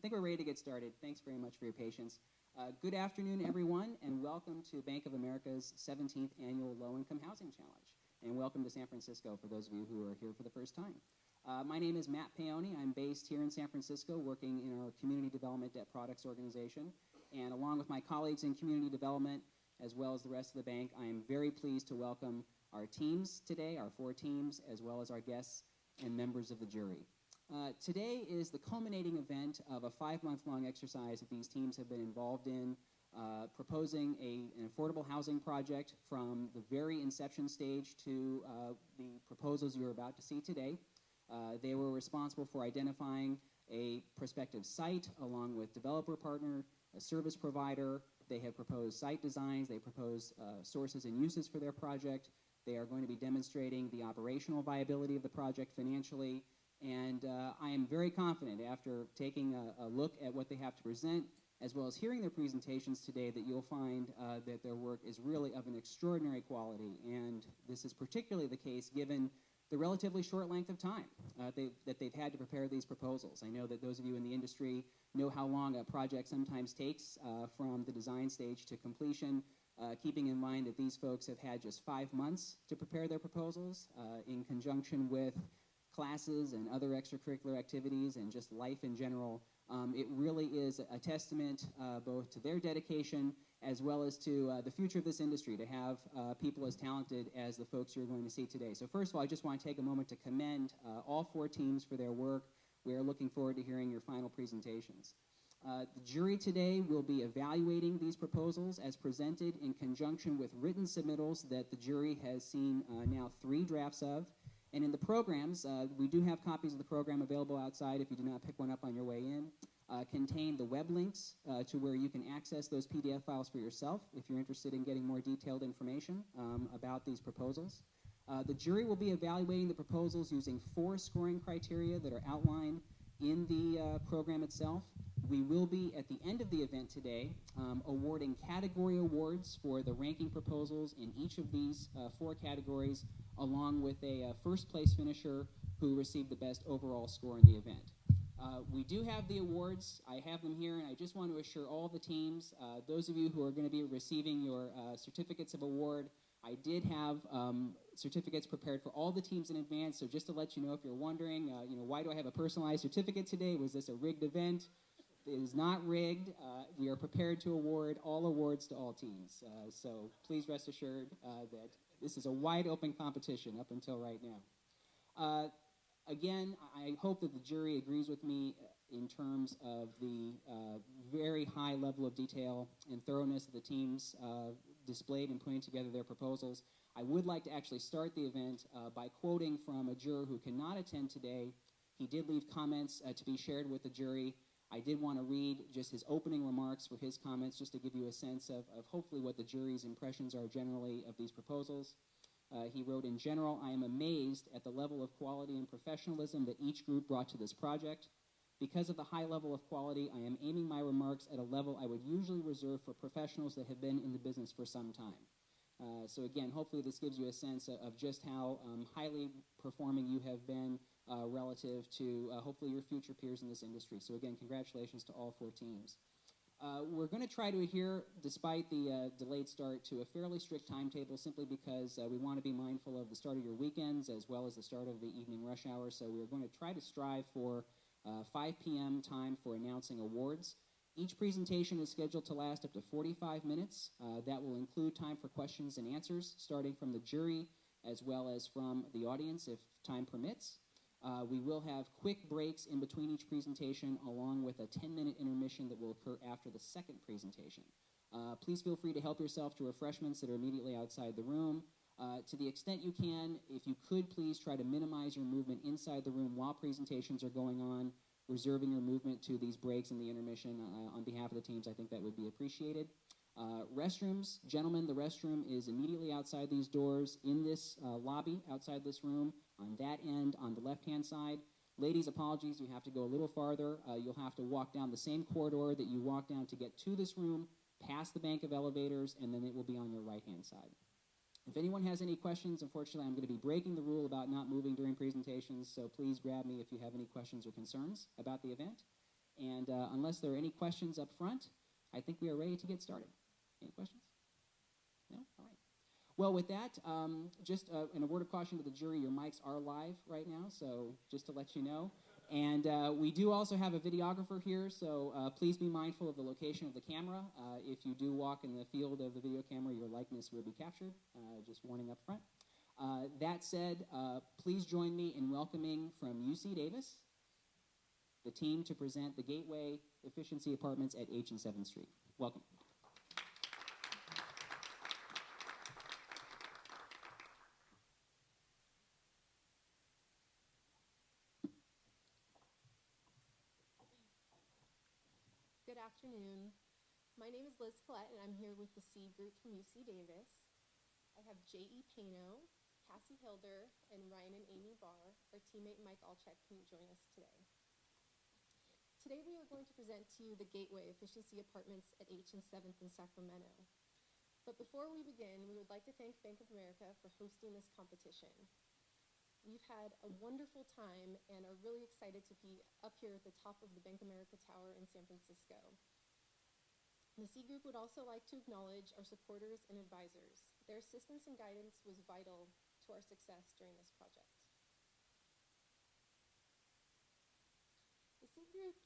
I think we're ready to get started. Thanks very much for your patience. Good afternoon, everyone, and welcome to Bank of America's 17th Annual Low-Income Housing Challenge. And welcome to San Francisco for those of you who are here for the first time. My name is Matt Paoni. I'm based here in San Francisco, working in our Community Development Debt Products Organization. And along with my colleagues in Community Development, as well as the rest of the bank, I am very pleased to welcome our teams today, our 4 teams, as well as our guests and members of the jury. Today is the culminating event of a 5-month-long exercise that these teams have been involved in, proposing an affordable housing project from the very inception stage to the proposals you're about to see today. They were responsible for identifying a prospective site along with developer partner, a service provider. They have proposed site designs. They proposed sources and uses for their project. They are going to be demonstrating the operational viability of the project financially. And I am very confident, after taking a look at what they have to present, as well as hearing their presentations today, that you'll find that their work is really of an extraordinary quality. And this is particularly the case given the relatively short length of time that they've had to prepare these proposals. I know that those of you in the industry know how long a project sometimes takes from the design stage to completion, keeping in mind that these folks have had just 5 months to prepare their proposals in conjunction with classes and other extracurricular activities and just life in general. It really is a testament both to their dedication as well as to the future of this industry to have people as talented as the folks you're going to see today. So first of all, I just want to take a moment to commend all 4 teams for their work. We are looking forward to hearing your final presentations. The jury today will be evaluating these proposals as presented in conjunction with written submittals that the jury has seen now 3 drafts of. And in the programs, we do have copies of the program available outside if you do not pick one up on your way in, contain the web links to where you can access those PDF files for yourself if you're interested in getting more detailed information about these proposals. The jury will be evaluating the proposals using 4 scoring criteria that are outlined in the program itself. We will be, at the end of the event today, awarding category awards for the ranking proposals in each of these 4 categories, along with a first-place finisher who received the best overall score in the event. We do have the awards. I have them here, and I just want to assure all the teams, those of you who are going to be receiving your certificates of award, I did have certificates prepared for all the teams in advance, so just to let you know, if you're wondering, why do I have a personalized certificate today? Was this a rigged event? It is not rigged. We are prepared to award all awards to all teams. So please rest assured that this is a wide open competition up until right now. Again, I hope that the jury agrees with me in terms of the very high level of detail and thoroughness that the teams displayed in putting together their proposals. I would like to actually start the event by quoting from a juror who cannot attend today. He did leave comments to be shared with the jury. I did want to read just his opening remarks for his comments, just to give you a sense of hopefully what the jury's impressions are generally of these proposals. He wrote, "In general, I am amazed at the level of quality and professionalism that each group brought to this project. Because of the high level of quality, I am aiming my remarks at a level I would usually reserve for professionals that have been in the business for some time." So again, hopefully this gives you a sense of just how highly performing you have been relative to hopefully your future peers in this industry. So again, congratulations to all 4 teams. We're going to try to adhere, despite the delayed start, to a fairly strict timetable simply because we want to be mindful of the start of your weekends as well as the start of the evening rush hour. So we're going to try to strive for 5 p.m. time for announcing awards. Each presentation is scheduled to last up to 45 minutes. That will include time for questions and answers, starting from the jury as well as from the audience if time permits. We will have quick breaks in between each presentation, along with a 10-minute intermission that will occur after the second presentation. Please feel free to help yourself to refreshments that are immediately outside the room. To the extent you can, if you could please try to minimize your movement inside the room while presentations are going on, reserving your movement to these breaks in the intermission on behalf of the teams. I think that would be appreciated. Restrooms, gentlemen, the restroom is immediately outside these doors in this lobby outside this room, on that end on the left-hand side. Ladies, apologies, you have to go a little farther. You'll have to walk down the same corridor that you walked down to get to this room, past the bank of elevators, and then it will be on your right-hand side. If anyone has any questions, unfortunately, I'm going to be breaking the rule about not moving during presentations, so please grab me if you have any questions or concerns about the event. And unless there are any questions up front, I think we are ready to get started. Any questions? No? All right. Well, with that, just in a word of caution to the jury, your mics are live right now, so just to let you know. And we do also have a videographer here, so please be mindful of the location of the camera. If you do walk in the field of the video camera, your likeness will be captured, just warning up front. That said, please join me in welcoming from UC Davis the team to present the Gateway Efficiency Apartments at H and 7th Street. Welcome. Good afternoon. My name is Liz Collette, and I'm here with the C group from UC Davis. I have J.E. Pano, Cassie Hilder, and Ryan and Amy Barr. Our teammate Mike Alchek couldn't join us today. Today we are going to present to you the Gateway Efficiency Apartments at H and 7th in Sacramento. But before we begin, we would like to thank Bank of America for hosting this competition. We've had a wonderful time and are really excited to be up here at the top of the Bank of America Tower in San Francisco. The C Group would also like to acknowledge our supporters and advisors. Their assistance and guidance was vital to our success during this project. The C Group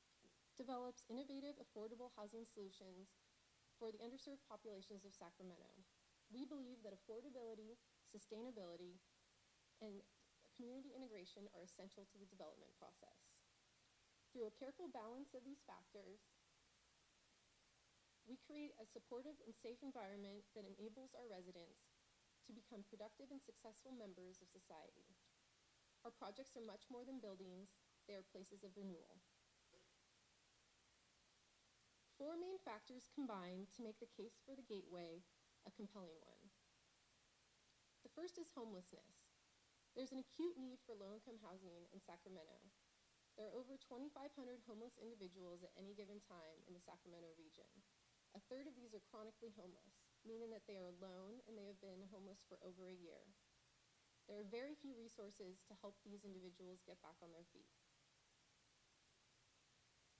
develops innovative, affordable housing solutions for the underserved populations of Sacramento. We believe that affordability, sustainability, and community integration are essential to the development process. Through a careful balance of these factors, we create a supportive and safe environment that enables our residents to become productive and successful members of society. Our projects are much more than buildings, they are places of renewal. Four main factors combine to make the case for the Gateway a compelling one. The first is homelessness. There's an acute need for low-income housing in Sacramento. There are over 2,500 homeless individuals at any given time in the Sacramento region. A third of these are chronically homeless, meaning that they are alone and they have been homeless for over a year. There are very few resources to help these individuals get back on their feet.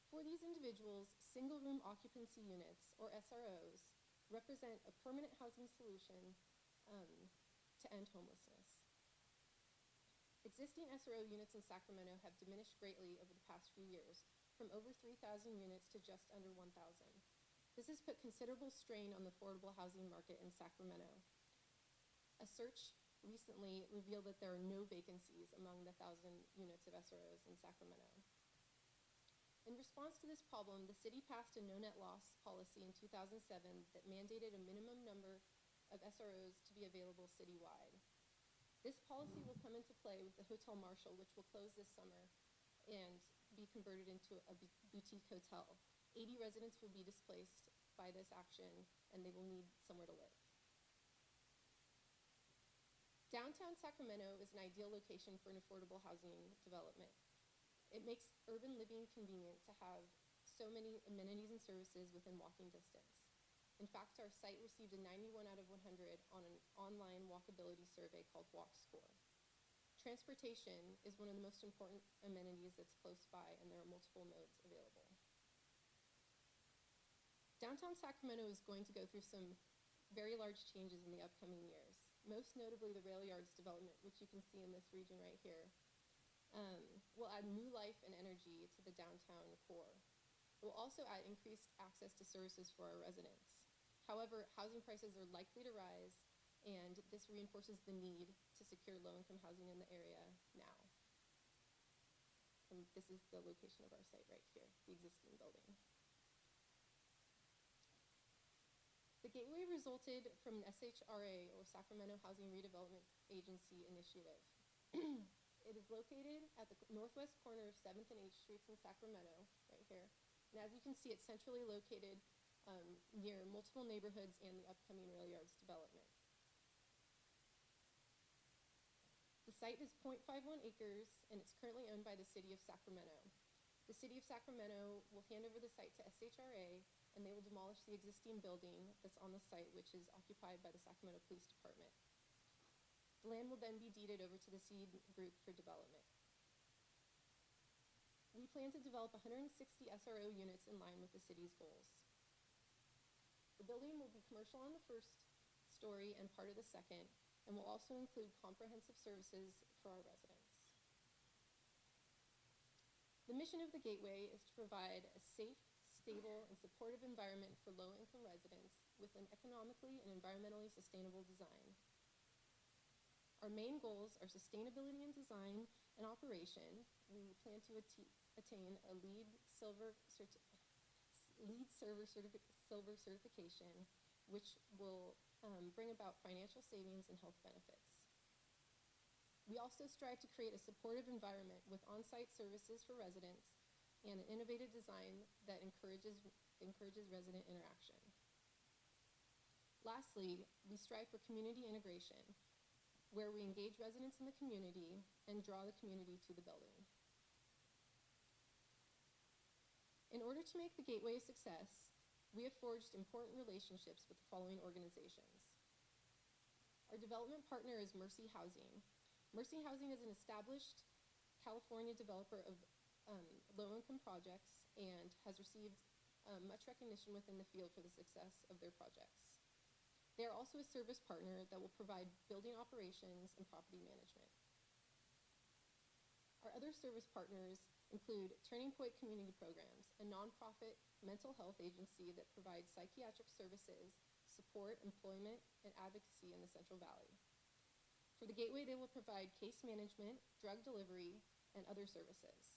For these individuals, single-room occupancy units, or SROs, represent a permanent housing solution to end homelessness. Existing SRO units in Sacramento have diminished greatly over the past few years, from over 3,000 units to just under 1,000. This has put considerable strain on the affordable housing market in Sacramento. A search recently revealed that there are no vacancies among the 1,000 units of SROs in Sacramento. In response to this problem, the city passed a no-net loss policy in 2007 that mandated a minimum number of SROs to be available citywide. This policy will come into play with the Hotel Marshall, which will close this summer and be converted into a boutique hotel. 80 residents will be displaced by this action, and they will need somewhere to live. Downtown Sacramento is an ideal location for an affordable housing development. It makes urban living convenient to have so many amenities and services within walking distance. In fact, our site received a 91 out of 100 on an online walkability survey called WalkScore. Transportation is one of the most important amenities that's close by, and there are multiple modes available. Downtown Sacramento is going to go through some very large changes in the upcoming years, most notably the rail yards development, which you can see in this region right here, will add new life and energy to the downtown core. It will also add increased access to services for our residents. However, housing prices are likely to rise, and this reinforces the need to secure low-income housing in the area now. And this is the location of our site right here, the existing building. The Gateway resulted from an SHRA, or Sacramento Housing Redevelopment Agency initiative. It is located at the northwest corner of 7th and H Streets in Sacramento, right here. And as you can see, it's centrally located near multiple neighborhoods and the upcoming rail yards development. The site is 0.51 acres, and it's currently owned by the City of Sacramento. The City of Sacramento will hand over the site to SHRA, and they will demolish the existing building that's on the site, which is occupied by the Sacramento Police Department. The land will then be deeded over to the C Group for development. We plan to develop 160 SRO units in line with the city's goals. The building will be commercial on the first story and part of the second, and will also include comprehensive services for our residents. The mission of the Gateway is to provide a safe, stable, and supportive environment for low-income residents with an economically and environmentally sustainable design. Our main goals are sustainability in design and operation. We plan to attain a LEED Silver certification, which will bring about financial savings and health benefits. We also strive to create a supportive environment with on-site services for residents and an innovative design that encourages resident interaction. Lastly, we strive for community integration, where we engage residents in the community and draw the community to the building. In order to make the Gateway a success, we have forged important relationships with the following organizations. Our development partner is Mercy Housing. Mercy Housing is an established California developer of low-income projects and has received much recognition within the field for the success of their projects. They are also a service partner that will provide building operations and property management. Our other service partners include Turning Point Community Programs, a nonprofit mental health agency that provides psychiatric services, support, employment, and advocacy in the Central Valley. For the Gateway, they will provide case management, drug delivery, and other services.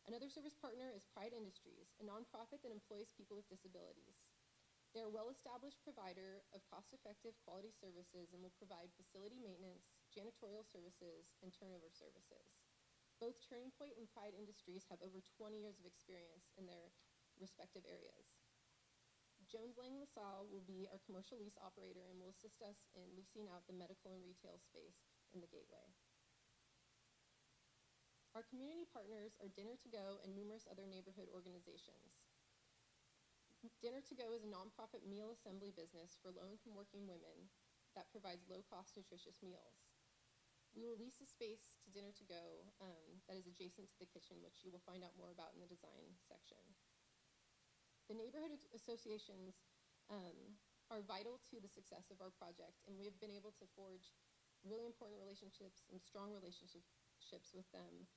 Another service partner is Pride Industries, a nonprofit that employs people with disabilities. They are a well-established provider of cost-effective quality services and will provide facility maintenance, janitorial services, and turnover services. Both Turning Point and Pride Industries have over 20 years of experience in their respective areas. Jones Lang LaSalle will be our commercial lease operator and will assist us in leasing out the medical and retail space in the Gateway. Our community partners are Dinner to Go and numerous other neighborhood organizations. Dinner to Go is a nonprofit meal assembly business for low-income working women that provides low-cost, nutritious meals. We will lease a space to Dinner to Go that is adjacent to the kitchen, which you will find out more about in the design section. The neighborhood associations are vital to the success of our project, and we have been able to forge really important relationships and strong relationships with them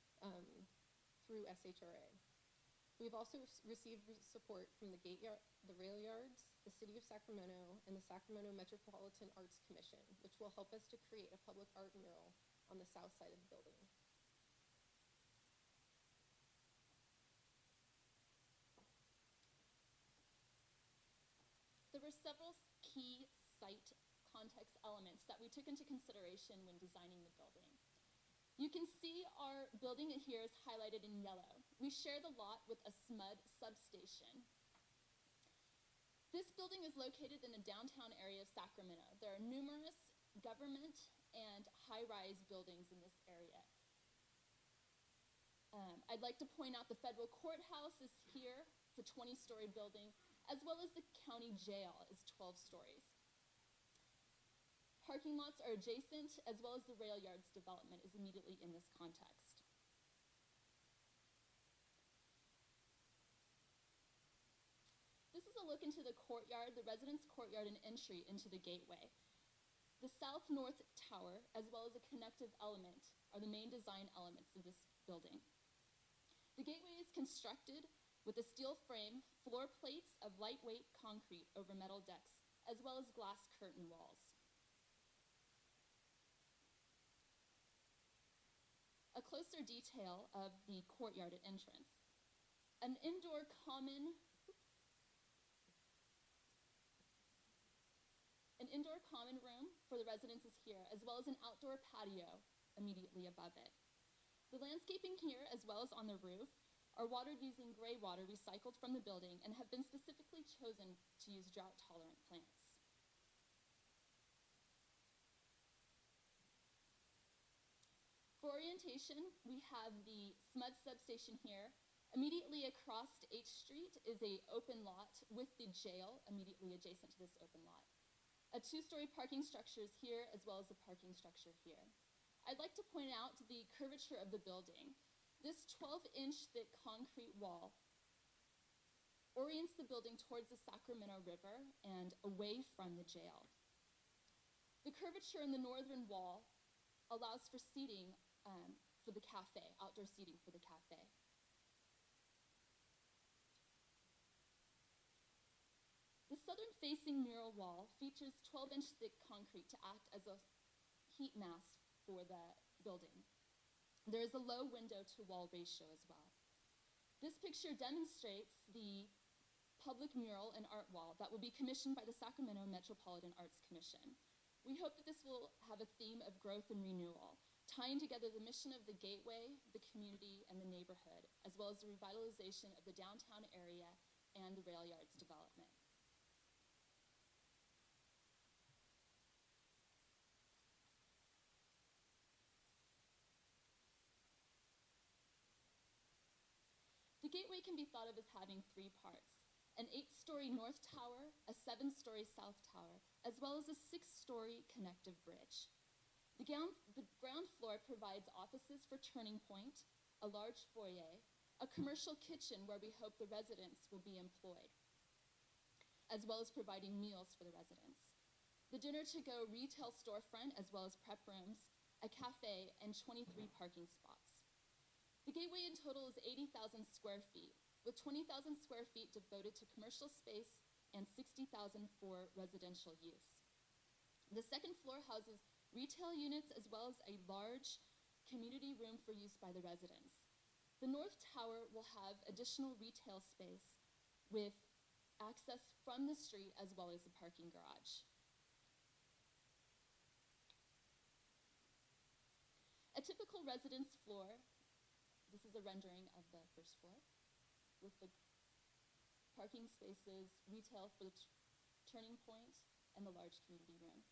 through SHRA. We've also received support from the rail yards, the City of Sacramento, and the Sacramento Metropolitan Arts Commission, which will help us to create a public art mural on the south side of the building. There were several key site context elements that we took into consideration when designing the building. You can see our building here is highlighted in yellow. We share the lot with a SMUD substation. This building is located in the downtown area of Sacramento. There are numerous government and high-rise buildings in this area. I'd like to point out the federal courthouse is here. It's a 20-story building, as well as the county jail is 12 stories. Parking lots are adjacent, as well as the rail yards development is immediately in this context. This is a look into the courtyard, the residence courtyard and entry into the Gateway. The south-north tower, as well as a connective element, are the main design elements of this building. The Gateway is constructed with a steel frame, floor plates of lightweight concrete over metal decks, as well as glass curtain walls. A closer detail of the courtyard and entrance. An indoor common room for the residents is here, as well as an outdoor patio immediately above it. The landscaping here, as well as on the roof, are watered using gray water recycled from the building and have been specifically chosen to use drought-tolerant plants. For orientation, we have the SMUD substation here. Immediately across H Street is an open lot with the jail immediately adjacent to this open lot. A two-story parking structure is here, as well as a parking structure here. I'd like to point out the curvature of the building. This 12-inch thick concrete wall orients the building towards the Sacramento River and away from the jail. The curvature in the northern wall allows for seating for the cafe, outdoor seating for the cafe. The southern-facing mural wall features 12-inch thick concrete to act as a heat mask for the building. There is a low window-to-wall ratio as well. This picture demonstrates the public mural and art wall that will be commissioned by the Sacramento Metropolitan Arts Commission. We hope that this will have a theme of growth and renewal, tying together the mission of the Gateway, the community, and the neighborhood, as well as the revitalization of the downtown area and the rail yards development. The Gateway can be thought of as having 3 parts: an 8-story north tower, a 7-story south tower, as well as a 6-story connective bridge. The ground floor provides offices for Turning Point, a large foyer, a commercial kitchen where we hope the residents will be employed, as well as providing meals for the residents. The dinner-to-go retail storefront, as well as prep rooms, a cafe, and 23 parking spots. The Gateway in total is 80,000 square feet, with 20,000 square feet devoted to commercial space and 60,000 for residential use. The second floor houses retail units as well as a large community room for use by the residents. The north tower will have additional retail space with access from the street as well as a parking garage. A typical residence floor, this is a rendering of the first floor, with the parking spaces, retail for the Turning Point, and the large community room.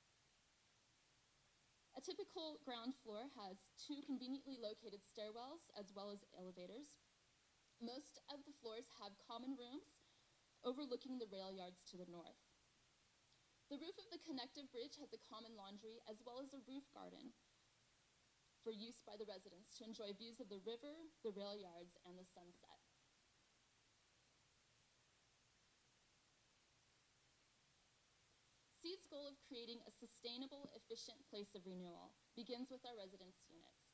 A typical ground floor has 2 conveniently located stairwells as well as elevators. Most of the floors have common rooms overlooking the rail yards to the north. The roof of the connective bridge has a common laundry as well as a roof garden for use by the residents to enjoy views of the river, the rail yards, and the sunset. SEED's goal of creating a sustainable, efficient place of renewal begins with our residence units.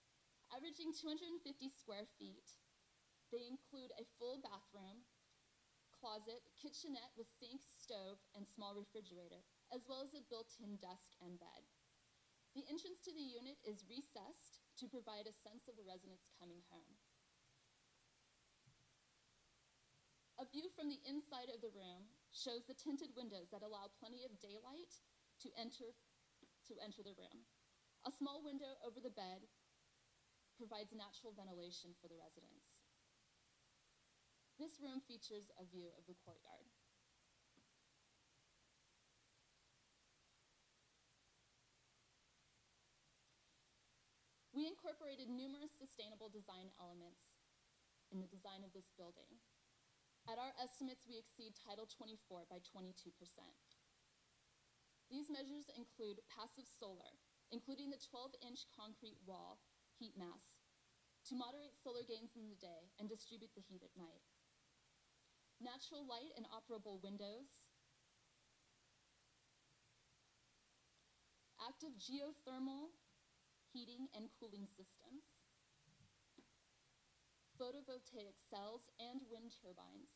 Averaging 250 square feet, they include a full bathroom, closet, kitchenette with sink, stove, and small refrigerator, as well as a built-in desk and bed. The entrance to the unit is recessed to provide a sense of the residents coming home. A view from the inside of the room shows the tinted windows that allow plenty of daylight to enter the room. A small window over the bed provides natural ventilation for the residents. This room features a view of the courtyard. We incorporated numerous sustainable design elements in the design of this building. At our estimates, we exceed Title 24 by 22%. These measures include passive solar, including the 12-inch concrete wall heat mass, to moderate solar gains in the day and distribute the heat at night. Natural light and operable windows, active geothermal heating and cooling systems, photovoltaic cells and wind turbines,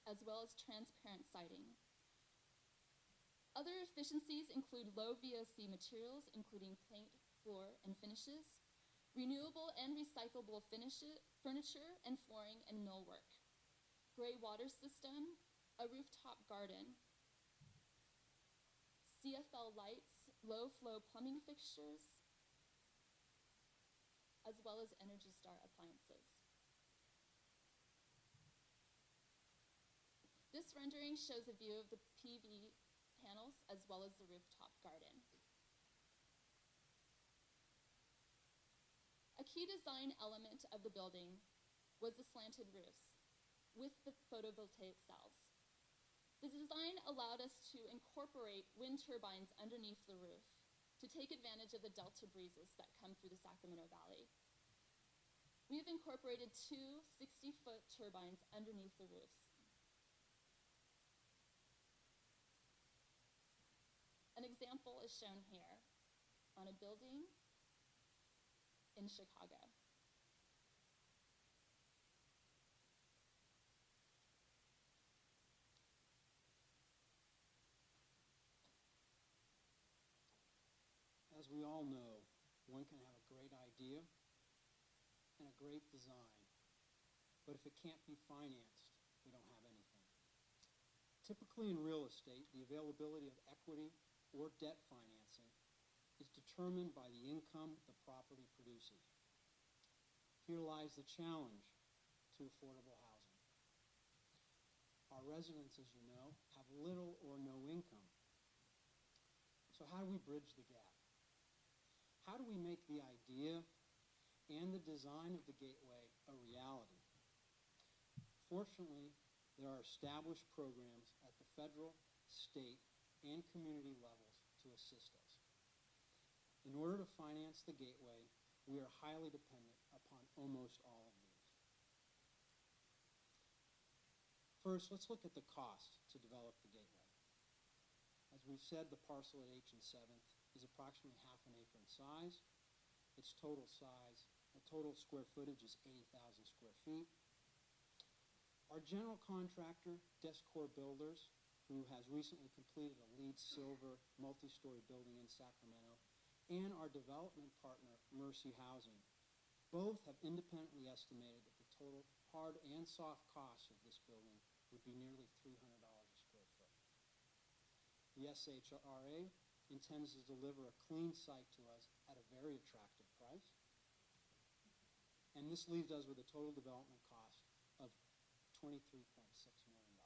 as well as transparent siding. Other efficiencies include low VOC materials, including paint, floor, and finishes, renewable and recyclable furniture and flooring and millwork, gray water system, a rooftop garden, CFL lights, low-flow plumbing fixtures, as well as Energy Star appliances. This rendering shows a view of the PV panels as well as the rooftop garden. A key design element of the building was the slanted roofs with the photovoltaic cells. The design allowed us to incorporate wind turbines underneath the roof to take advantage of the delta breezes that come through the Sacramento Valley. We have incorporated two 60-foot turbines underneath the roofs. An example is shown here on a building in Chicago. As we all know, one can have a great idea and a great design, but if it can't be financed, we don't have anything. Typically in real estate, the availability of equity or debt financing is determined by the income the property produces. Here lies the challenge to affordable housing. Our residents, as you know, have little or no income. So how do we bridge the gap? How do we make the idea and the design of the gateway a reality? Fortunately, there are established programs at the federal, state, and community levels to assist us. In order to finance the gateway, we are highly dependent upon almost all of these. First, let's look at the cost to develop the gateway. As we've said, the parcel at H and 7th is approximately half an acre in size. Its total square footage is 80,000 square feet. Our general contractor, Descor Builders, who has recently completed a LEED Silver multi-story building in Sacramento, and our development partner, Mercy Housing, both have independently estimated that the total hard and soft costs of this building would be nearly $300 a square foot. The SHRA intends to deliver a clean site to us at a very attractive price, and this leaves us with a total development cost of $23.6 million.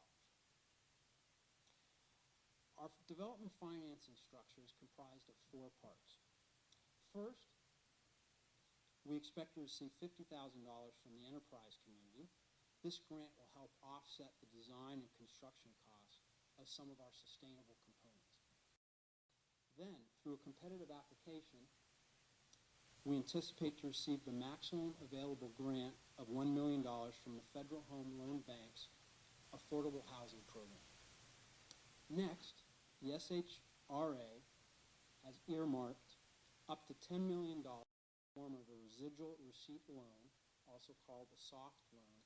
Our development financing structure is comprised of 4 parts. First, we expect to receive $50,000 from the enterprise community. This grant will help offset the design and construction costs of some of our sustainable components. Then, through a competitive application, we anticipate to receive the maximum available grant of $1 million from the Federal Home Loan Bank's Affordable Housing Program. Next, the SHRA has earmarked up to $10 million in the form of a residual receipt loan, also called a soft loan.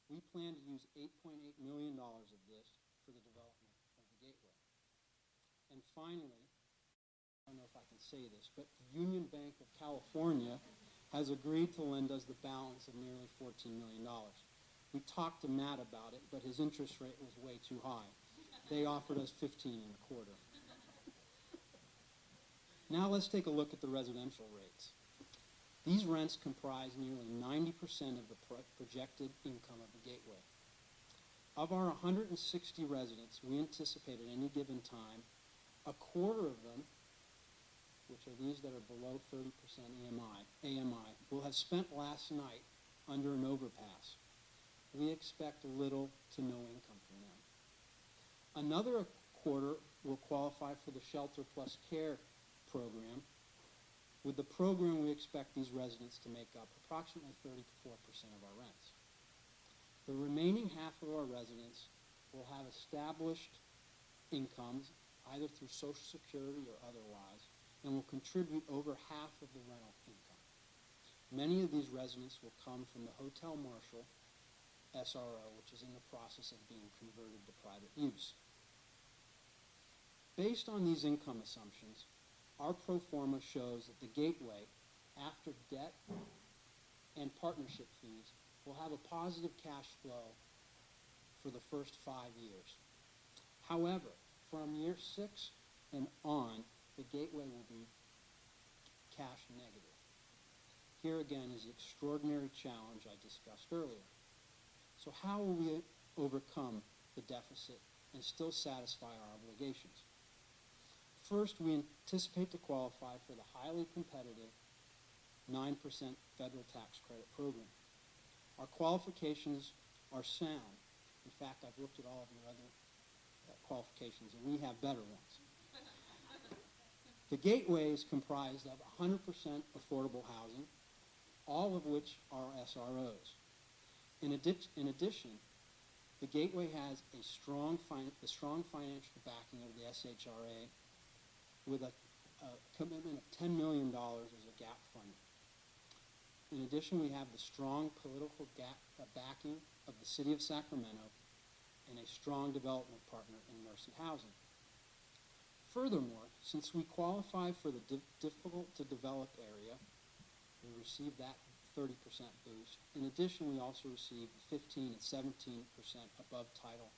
We plan to use $8.8 million of this for the development of the gateway. And finally, I don't know if I can say this, but the Union Bank of California has agreed to lend us the balance of nearly $14 million. We talked to Matt about it, but his interest rate was way too high. They offered us 15 and a quarter. Now let's take a look at the residential rates. These rents comprise nearly 90% of the projected income of the gateway. Of our 160 residents, we anticipate at any given time, a quarter of them, which are these that are below 30% AMI, will have spent last night under an overpass. We expect little to no income from them. Another quarter will qualify for the Shelter Plus Care program. With the program, we expect these residents to make up approximately 34% of our rents. The remaining half of our residents will have established incomes, either through Social Security or otherwise, and will contribute over half of the rental income. Many of these residents will come from the Hotel Marshall SRO, which is in the process of being converted to private use. Based on these income assumptions, our pro forma shows that the gateway, after debt and partnership fees, will have a positive cash flow for the first 5 years. However, from year 6 and on, the gateway will be cash negative. Here again is the extraordinary challenge I discussed earlier. So how will we overcome the deficit and still satisfy our obligations? First, we anticipate to qualify for the highly competitive 9% federal tax credit program. Our qualifications are sound. In fact, I've looked at all of your other qualifications, and we have better ones. The gateway is comprised of 100% affordable housing, all of which are SROs. In addition, the gateway has the strong financial backing of the SHRA with a commitment of $10 million as a gap funding. In addition, we have the strong political backing of the City of Sacramento and a strong development partner in Mercy Housing. Furthermore, since we qualify for the difficult-to-develop area, we receive that 30% boost. In addition, we also receive 15 and 17% above title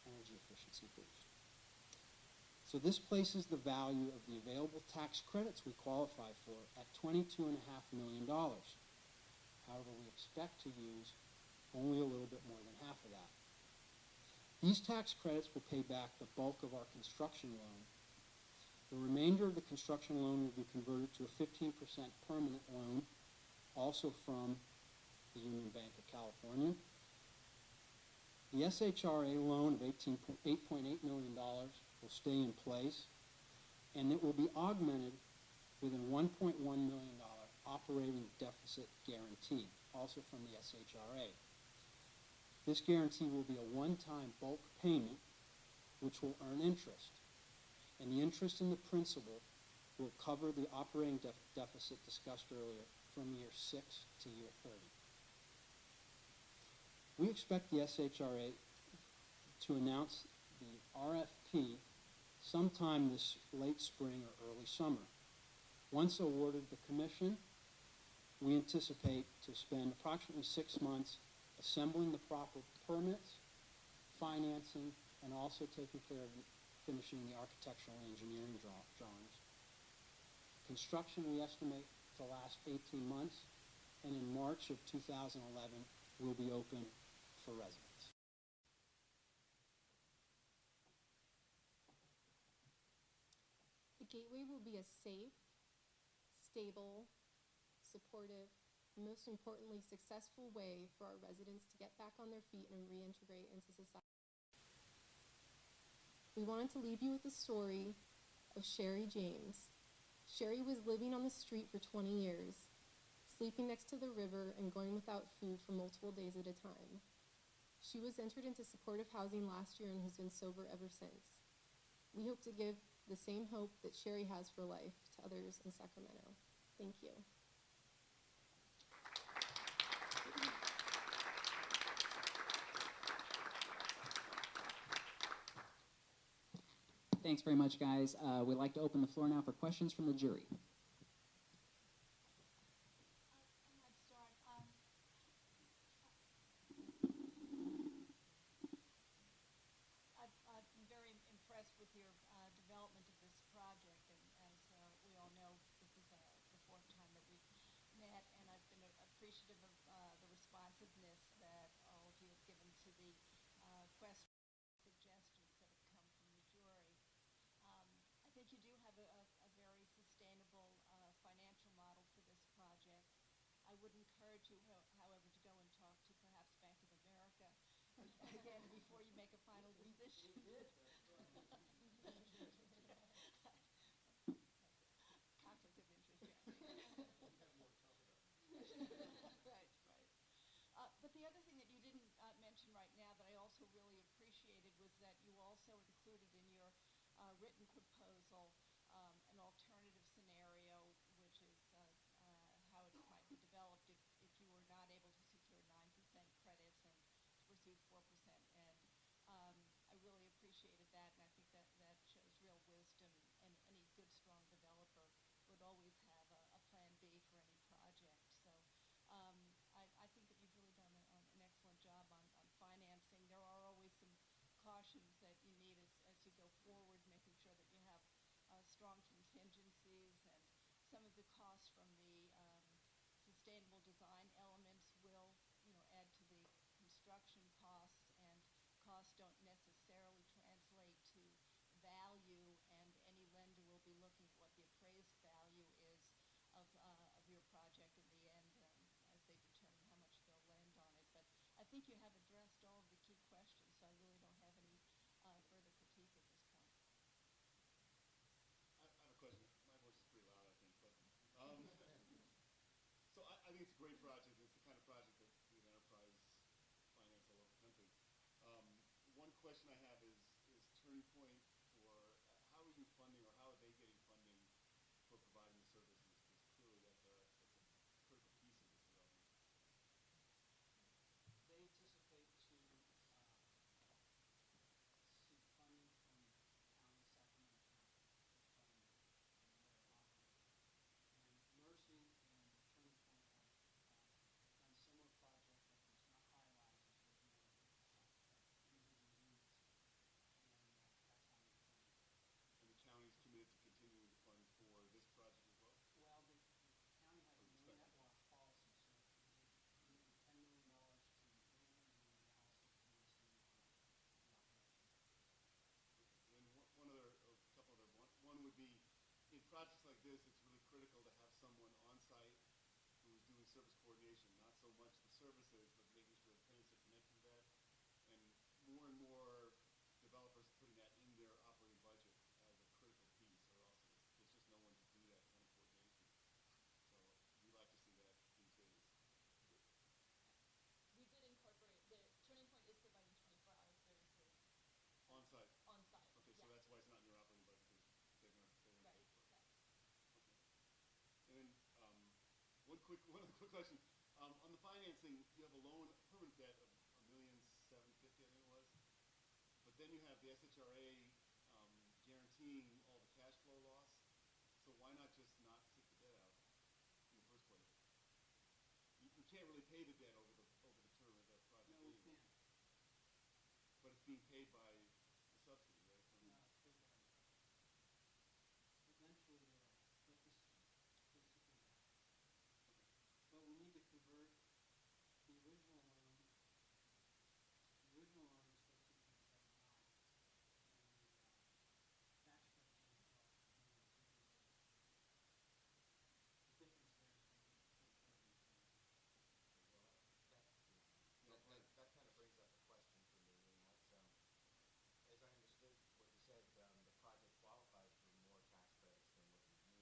energy efficiency boost. So this places the value of the available tax credits we qualify for at $22.5 million. However, we expect to use only a little bit more than half of that. These tax credits will pay back the bulk of our construction loan. The remainder of the construction loan will be converted to a 15% permanent loan, also from the Union Bank of California. The SHRA loan of $8.8 million will stay in place, and it will be augmented with a $1.1 million operating deficit guarantee, also from the SHRA. This guarantee will be a one-time bulk payment, which will earn interest. And the interest in the principal will cover the operating deficit discussed earlier from year 6 to year 30. We expect the SHRA to announce the RFP sometime this late spring or early summer. Once awarded the commission, we anticipate to spend approximately 6 months assembling the proper permits, financing, and also taking care of finishing the architectural and engineering drawings. Construction, we estimate, to last 18 months, and in March of 2011, will be open for residents. The Gateway will be a safe, stable, supportive, and most importantly, successful way for our residents to get back on their feet and reintegrate into society. We wanted to leave you with the story of Sherry James. Sherry was living on the street for 20 years, sleeping next to the river and going without food for multiple days at a time. She was entered into supportive housing last year and has been sober ever since. We hope to give the same hope that Sherry has for life to others in Sacramento. Thank you. Thanks very much, guys. We'd like to open the floor now for questions from the jury. I'm very impressed with your development of this project, and as we all know, this is the fourth time that we've met, and I've been appreciative of the responsiveness that all of you have given to the questions and suggestions that have come from the jury. I think you do have a very sustainable financial model for this project. I would encourage you, however, to go and talk to perhaps Bank of America again before you make a final decision. Conflict of interest, right. But the other thing that you didn't mention right now that I also really appreciated was that you also included in your written proposal an alternative scenario, which is how it might be developed if you were not able to secure 9% credits and to pursue 4%. And I really appreciated that, and I think that shows real wisdom, and any good, strong developer would always have a plan B for any project. So I think that you've really done an excellent job on financing. There are always some cautions that you need as you go forward, making sure that you have strong contingencies, and some of the costs from the sustainable design elements will, add to the construction costs, and costs don't necessarily translate to value, and any lender will be looking at what the appraised value is of your project in the end as they determine how much they'll lend on it. But I think you have addressed all of the key questions, so I really don't have any further a great project. It's the kind of project that we at Enterprise finance all over the country. One question I have is Turning Point for how are you funding, or how are they getting funding for providing the services? Because clearly that's a critical piece of this development. They anticipate to seek funding from the county, Sacramento County, to fund their operation. And Mercy and Turning Point have done similar projects, but it's not high rises, but more individual units, and that's how they fund it. And the county's committed to continuing to fund for this project as well? Well, the county has a no net loss policy, so they committed $10 million to build, and they're also financing the operation. And then a couple other, one would be, in projects like this, it's really critical to have someone on site who is doing service coordination, not so much the services, but making sure the tenants are connected to that. And more developers are putting that in their operating budget as a critical piece, or else there's just no one to do that kind of coordination. So we like to see that these days. We did incorporate, the Turning Point is providing 24-hour services On site. on site. Okay, so yeah. that's why it's not in your operating budget, because they're gonna Right, pay for it. yes. Okay. And then one other quick question. On the financing, you have a loan, permanent debt of $1,750,000, I think it was. But then you have the SHRA guaranteeing all the cash flow loss. So why not just not take the debt out in the first place? You can't really pay the debt over the term of the project. No, we anyway. can't. But it's being paid by the subsidy, right? No, it's paid by, eventually they will, but this is basically that. But we need to convert the original loan. The original loan is still 2.75, and the tax credit loan is also only 2.75. The difference there is going to be take care of the utilities. Well, that kind of brings up a question for me, and that's, as I understood what you said, the project qualifies for more tax credits than what you're using,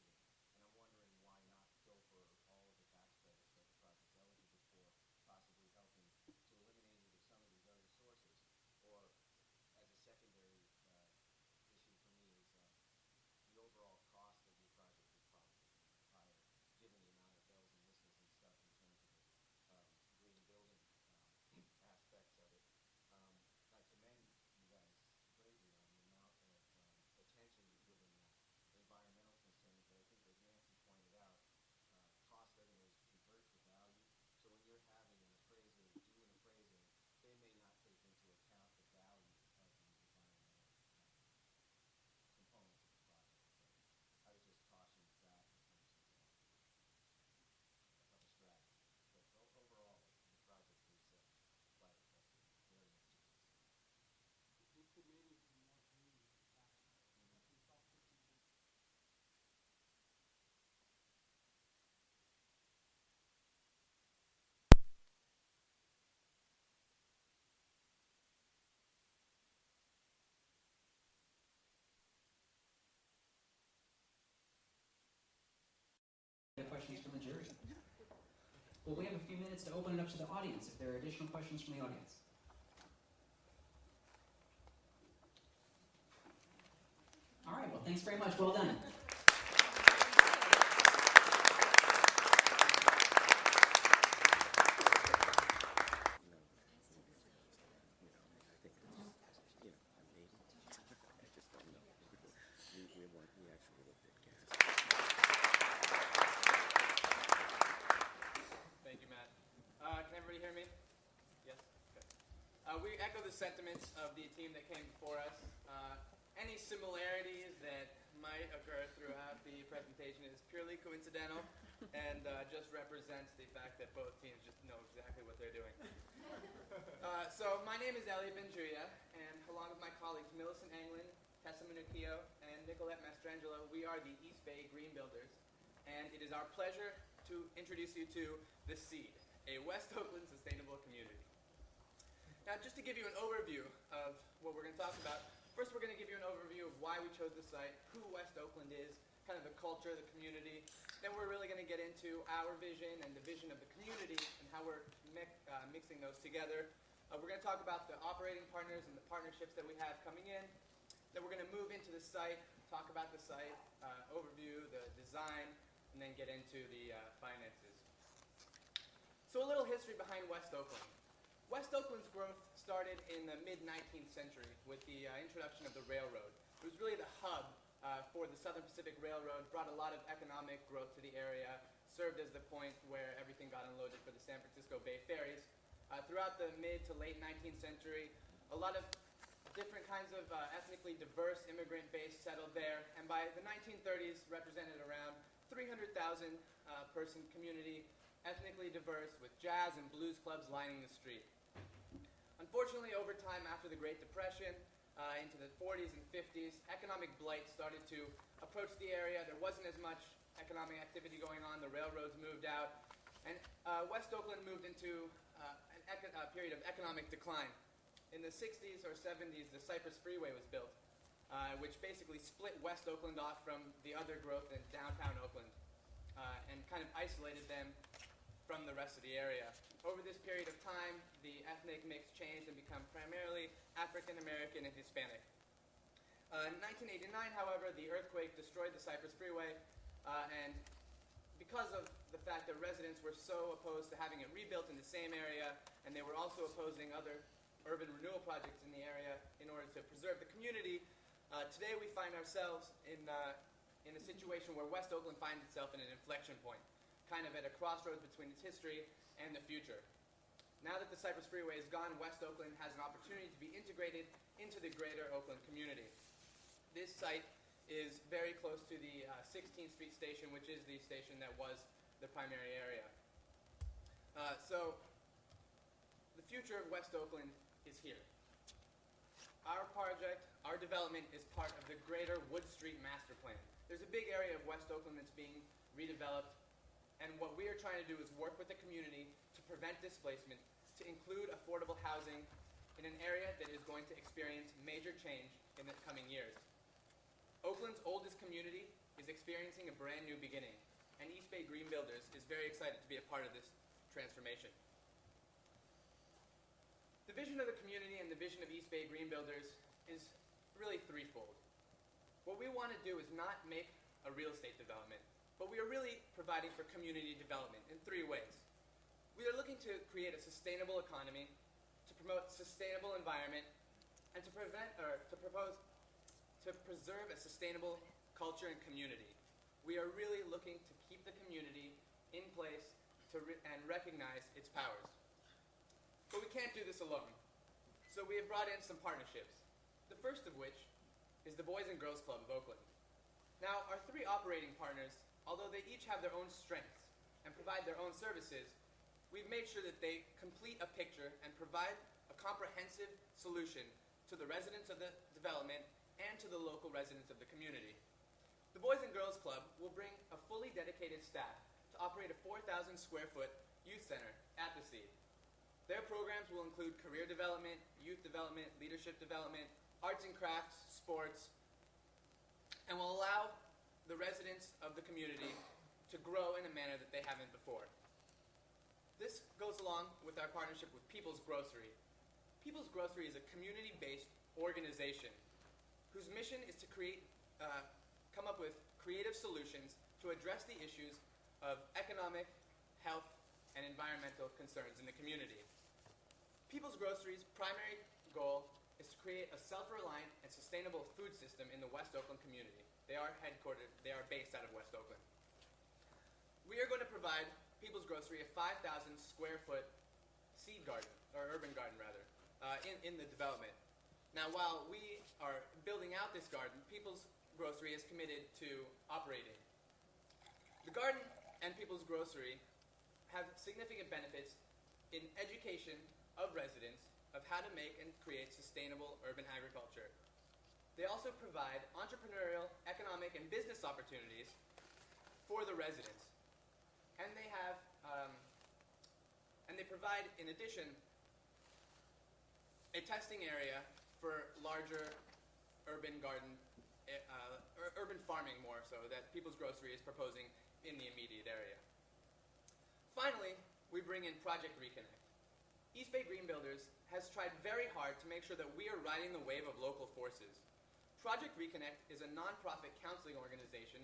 and I'm wondering why not go for all of the tax credits that the project's eligible for, possibly helping to eliminate either some of these other sources, or as a secondary issue for me is the overall cost of your project is probably higher, given the amount of bells and whistles and stuff in terms of the green building aspects of it. I commend you guys greatly on the amount of attention you're giving environmental concerns, but I think as Nancy pointed out, cost doesn't always convert to value. So when you're having an appraiser do an appraisal, they may not take into account the value of these environmental components of the project. So I would just caution that in terms of a strategy. But overall, the project is quite impressive, very much to be. It could maybe be more green with the tax credit, but we felt 50/50. Any questions from the jury? Well, we have a few minutes to open it up to the audience if there are additional questions from the audience. All right, well, thanks very much. Well done. Thank you, Matt. Can everybody hear me? Yes? Good. We echo the sentiments of the team that came before us. Any similarities that might occur throughout the presentation is purely coincidental and just represents the fact that both teams just know exactly what they're doing. So my name is Elliot Venturia, and along with my colleagues Millicent Anglin, Tessa Minucchio, and Nicolette Mastrangelo, we are the East Bay Green Builders, and it is our pleasure to introduce you to The Seed, a West Oakland sustainable community. Now, just to give you an overview of what we're going to talk about, first we're going to give you an overview of why we chose the site, who West Oakland is, kind of the culture, the community. then we're really going to get into our vision and the vision of the community and how we're mixing those together. We're going to talk about the operating partners and the partnerships that we have coming in. Then we're going to move into the site, talk about the site, overview, the design, and then get into the finances. So a little history behind West Oakland. West Oakland's growth started in the mid-19th century with the introduction of the railroad. It was really the hub for the Southern Pacific Railroad, brought a lot of economic growth to the area, served as the point where everything got unloaded for the San Francisco Bay ferries. Throughout the mid to late 19th century, a lot of different kinds of ethnically diverse immigrant base settled there, and by the 1930s represented around 300,000 person community, ethnically diverse, with jazz and blues clubs lining the street. Unfortunately, over time after the Great Depression, into the 40s and 50s, economic blight started to approach the area. There wasn't as much economic activity going on. The railroads moved out, and West Oakland moved into a period of economic decline. In the 60s or 70s, the Cypress Freeway was built, which basically split West Oakland off from the other growth in downtown Oakland and kind of isolated them from the rest of the area. Over this period of time, the ethnic mix changed and became primarily African American and Hispanic. In 1989, however, the earthquake destroyed the Cypress Freeway, and because of the fact that residents were so opposed to having it rebuilt in the same area, and they were also opposing other urban renewal projects in the area in order to preserve the community, today we find ourselves in a situation where West Oakland finds itself in an inflection point, kind of at a crossroads between its history and the future. Now that the Cypress Freeway is gone, West Oakland has an opportunity to be integrated into the greater Oakland community. This site is very close to the 16th Street station, which is the station that was the primary area. So the future of West Oakland is here. Our project, our development, is part of the greater Wood Street master plan. There's a big area of West Oakland that's being redeveloped, and what we are trying to do is work with the community to prevent displacement, to include affordable housing in an area that is going to experience major change in the coming years. Oakland's oldest community is experiencing a brand new beginning, and East Bay Green Builders is very excited to be a part of this transformation. The vision of the community and the vision of East Bay Green Builders is really threefold. What we want to do is not make a real estate development, but we are really providing for community development in three ways. We are looking to create a sustainable economy, to promote sustainable environment, and to preserve a sustainable culture and community. We are really looking to keep the community in place and recognize its powers. But we can't do this alone. So we have brought in some partnerships, the first of which is the Boys and Girls Club of Oakland. Now, our three operating partners, although they each have their own strengths and provide their own services, we've made sure that they complete a picture and provide a comprehensive solution to the residents of the development and to the local residents of the community. The Boys and Girls Club will bring a fully dedicated staff to operate a 4,000 square foot youth center at the Seed. Their programs will include career development, youth development, leadership development, arts and crafts, sports, and will allow the residents of the community to grow in a manner that they haven't before. This goes along with our partnership with People's Grocery. People's Grocery is a community-based organization whose mission is to come up with creative solutions to address the issues of economic, health, and environmental concerns in the community. People's Grocery's primary goal is to create a self-reliant and sustainable food system in the West Oakland community. They are based out of West Oakland. We are going to provide People's Grocery a 5,000 square foot seed garden, or urban garden rather, in the development. Now, while we are building out this garden, People's Grocery is committed to operating. The garden and People's Grocery have significant benefits in education of residents of how to make and create sustainable urban agriculture. They also provide entrepreneurial, economic, and business opportunities for the residents. And they have, and they provide, in addition, a testing area for larger urban garden, urban farming more so, that People's Grocery is proposing in the immediate area. Finally, we bring in Project Reconnect. East Bay Green Builders has tried very hard to make sure that we are riding the wave of local forces. Project Reconnect is a nonprofit counseling organization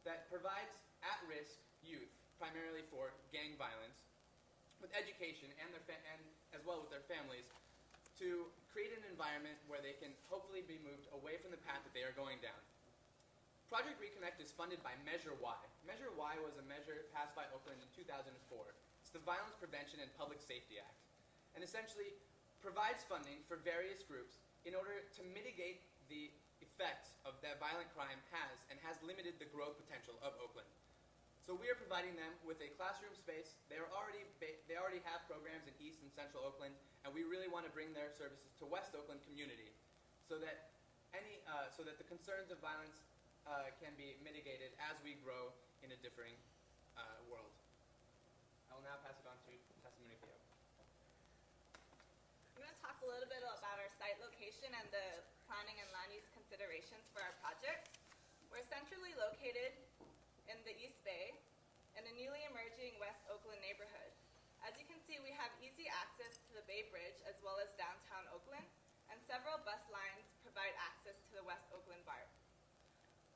that provides at-risk youth, primarily for gang violence, with education and as well with their families, to create an environment where they can hopefully be moved away from the path that they are going down. Project Reconnect is funded by Measure Y. Measure Y was a measure passed by Oakland in 2004. It's the Violence Prevention and Public Safety Act, and essentially provides funding for various groups in order to mitigate the effects of that violent crime has limited the growth potential of Oakland. So we are providing them with a classroom space. They already have programs in East and Central Oakland, and we really want to bring their services to West Oakland community, so that the concerns of violence can be mitigated as we grow in a differing world. I will now pass it on to Testimony Theo. I'm going to talk a little bit about our site location and the planning and land use considerations for our project. We're centrally located in the East Bay in a newly emerging West Oakland neighborhood. As you can see, we have easy access to the Bay Bridge as well as downtown Oakland, and several bus lines provide access to the West Oakland BART.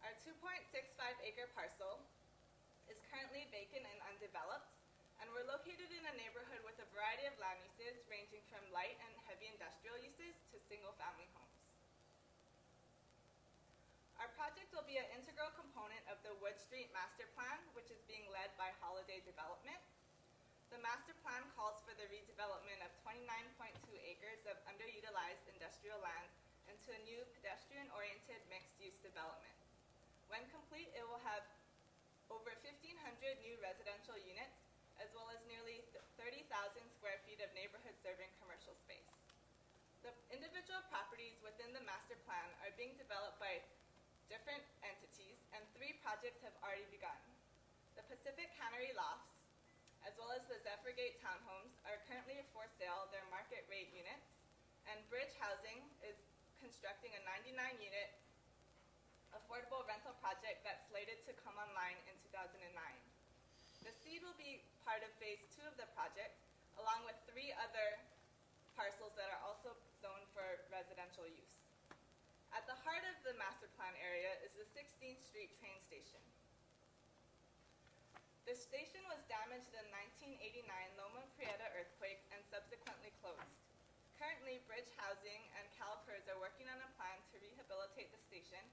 Our 2.65-acre parcel is currently vacant and undeveloped, and we're located in a neighborhood with a variety of land uses ranging from light and heavy industrial uses to single-family homes. Our project will be an integral component of the Wood Street Master Plan, which is being led by Holiday Development. The master plan calls for the redevelopment of 29.2 acres of underutilized industrial land into a new pedestrian-oriented mixed-use development. When complete, it will have over 1,500 new residential units, as well as nearly 30,000 square feet of neighborhood-serving commercial space. The individual properties within the master plan are being developed by different entities, and 3 projects have already begun. The Pacific Cannery Lofts, as well as the Zephyr Gate Townhomes, are currently for sale. They're market rate units, and Bridge Housing is constructing a 99-unit affordable rental project that's slated to come online in 2009. The seed will be part of phase 2 of the project, along with 3 other parcels that are also zoned for residential use. At the heart of the master plan area is the 16th Street train station. The station was damaged in the 1989 Loma Prieta earthquake and subsequently closed. Currently, Bridge Housing and CalPERS are working on a plan to rehabilitate the station,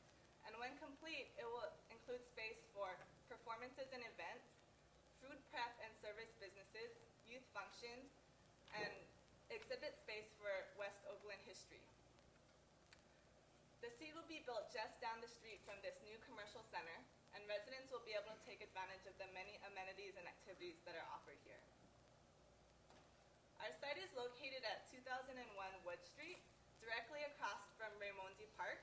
and when complete, it will include space for performances and events, food prep and service businesses, youth functions, and exhibit space for West Oakland history. The seed will be built just down the street from this new commercial center, and residents will be able to take advantage of the many amenities and activities that are offered here. Our site is located at 2001 Wood Street, directly across from Raimondi Park,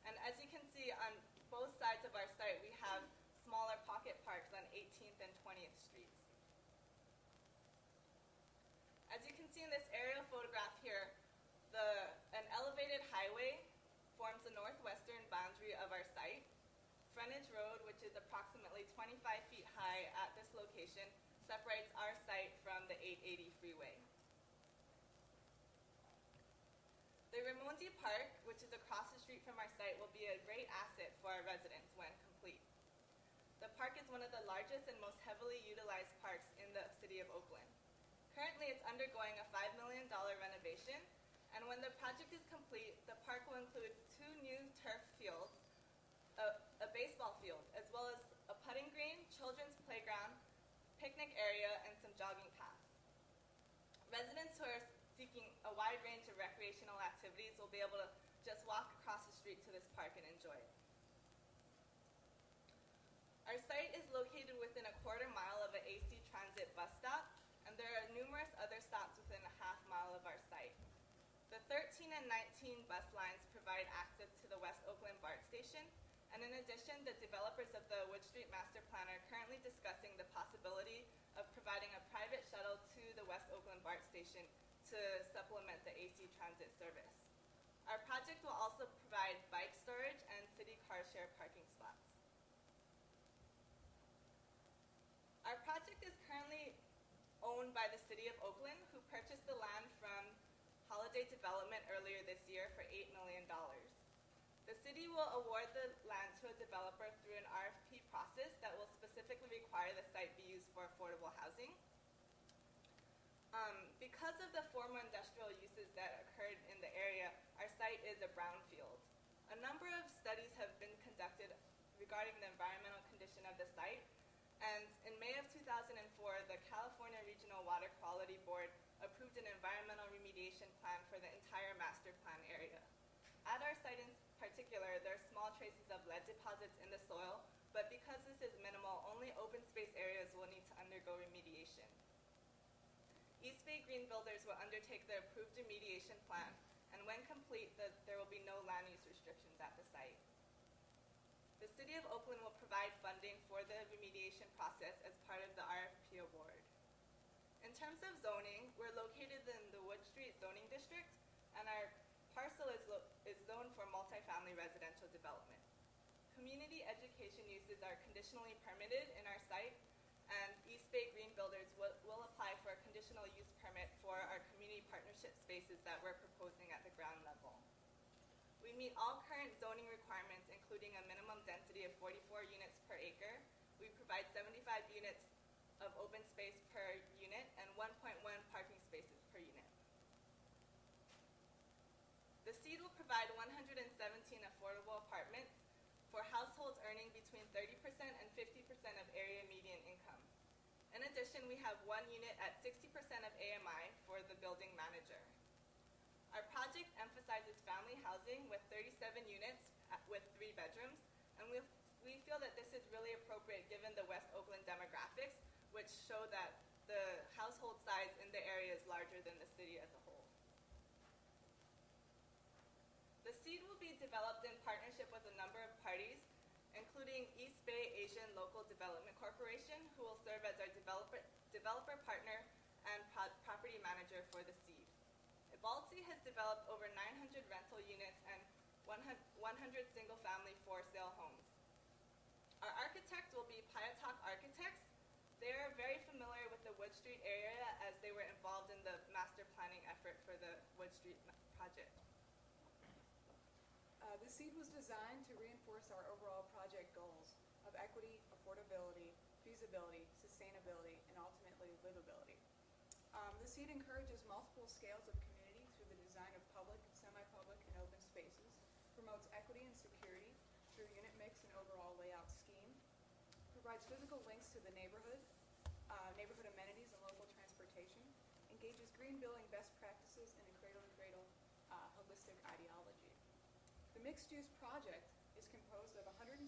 and as you can see on both sides of our site, we have smaller pocket parks on 18th and 20th Streets. As you can see in this aerial photograph here, an elevated highway forms the northwestern boundary of our site. Frontage Road, which is approximately 25 feet high at this location, separates our site from the 880 freeway. The Raimondi Park, which is across the street from our site, will be a great asset for our residents when complete. The park is one of the largest and most heavily utilized parks in the city of Oakland. Currently, it's undergoing a $5 million renovation, and when the project is complete, the park will include 2 new turf fields, a baseball field, as well as a putting green, children's playground, picnic area, and some jogging paths. Residents who are seeking a wide range of recreational activities will be able to just walk across the street to this park and enjoy it. Our site is located within a quarter mile of an AC Transit bus stop, and there are numerous other stops within a half mile of our site. The 13 and 19 bus lines provide access to the West Oakland BART station, and in addition, the developers of the Wood Street Master Plan are currently discussing the possibility of providing a private shuttle to the West Oakland BART station to supplement the AC Transit service. Our project will also provide bike storage and city car share parking spots. by the City of Oakland, who purchased the land from Holiday Development earlier this year for $8 million. The city will award the land to a developer through an RFP process that will specifically require the site be used for affordable housing. Because of the former industrial uses that occurred in the area, our site is a brownfield. A number of studies have been conducted regarding the environmental condition of the site, and in May of 2004, the California Regional Water Quality Board approved an environmental remediation plan for the entire master plan area. At our site in particular, there are small traces of lead deposits in the soil, but because this is minimal, only open space areas will need to undergo remediation. East Bay Green Builders will undertake the approved remediation plan, and when complete, there will be no land use restrictions at the site. The City of Oakland will provide funding for the remediation process as part of the RFP award. In terms of zoning, we're located in the Wood Street zoning district, and our parcel is zoned for multifamily residential development. Community education uses are conditionally permitted in our site, and East Bay Green Builders will apply for a conditional use permit for our community partnership spaces that we're proposing at the ground level. We meet all current zoning requirements, including a minimum density of 44 units per acre. We provide 75 units of open space per unit and 1.1 parking spaces per unit. The SEED will provide 117 affordable apartments for households earning between 30% and 50% of area median income. In addition, we have one unit at 60% of AMI for the building manager. Our project emphasizes family housing with 37 units with 3 bedrooms, and we feel that this is really appropriate given the West Oakland demographics, which show that the household size in the area is larger than the city as a whole. The SEED will be developed in partnership with a number of parties, including East Bay Asian Local Development Corporation, who will serve as our developer partner and property manager for the SEED. Ebaltzi has developed over 900 rental units and 100 single-family for-sale homes. Our architect will be Piatok Architects. They are very familiar with the Wood Street area as they were involved in the master planning effort for the Wood Street project. The SEED was designed to reinforce our overall project goals of equity, affordability, feasibility, sustainability, and ultimately livability. The SEED encourages multiple scales of community through the design of public, semi-public, and open spaces, promotes equity and security through unit mix and overall layout scheme, provides physical links to the neighborhood, neighborhood amenities and local transportation, engages green building best practices in a cradle-to-cradle holistic ideology. The mixed-use project is composed of 117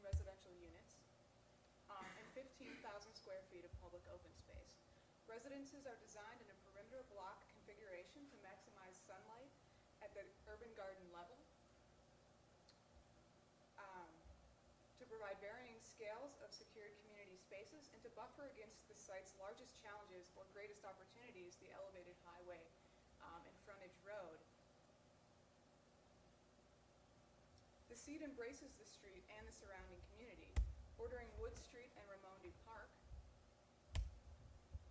residential units and 15,000 square feet of public open space. Residences are designed in a perimeter block configuration to maximize sunlight at the urban garden level, to provide varying scales of secured community spaces, and to buffer against the site's largest challenges or greatest opportunities, the elevated highway and frontage road. The SEED embraces the street and the surrounding community, bordering Wood Street and Raimondi Park.